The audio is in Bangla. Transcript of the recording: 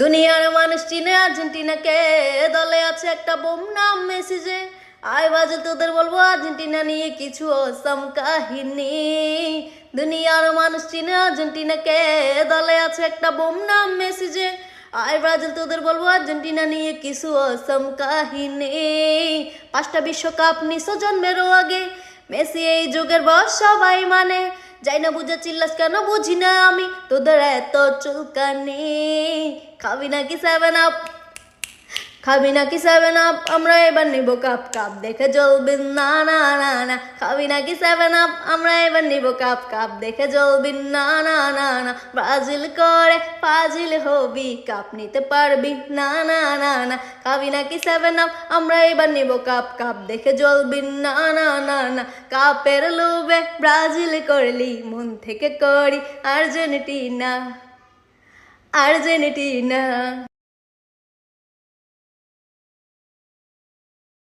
দুনিয়ার মানুষ চিনে আর্জেন্টিনাকে, দলে আছে একটা বোম নাম মেসি যে। আয় বাজে তোদের বলবো আর্জেন্টিনা নিয়ে কিছু অসাম কাহিনী। দুনিয়ার মানুষ চিনে আর্জেন্টিনাকে, দলে আছে একটা বোম নাম মেসি যে। আয় ব্রাজিল তোদের বলবো আর্জেন্টিনা নিয়ে কিছু অসাম কাহিনী। 5টা বিশ্বকাপ নিছো জন্মেরও আগে, মেসি এই যুগের বস সবাই মানে। যাই না বুঝে চিল্লাস কেন বুঝি না আমি, তোদের এত চুলকানি। খাবি নাকি 7 আপ, খাবি নাকি 7 আপ, আমরা এবার নিব কাপ। কাপ দেখে জ্বলবি না না না না। খাবি নাকি 7 আপ, আমরা এবার নিব কাপ। কাপ দেখে জ্বলবি না না না না। ব্রাজিল করে ফাজিল হবি, কাপ নিতে পারবি না না না না। খাবি নাকি 7 আপ, আমরা এবার নিব কাপ। কাপ দেখে জ্বলবি না না না না। কাপের লোভে ব্রাজিল করলি, মন থেকে করি আর্জেন্টিনা, আর্জেন্টিনা।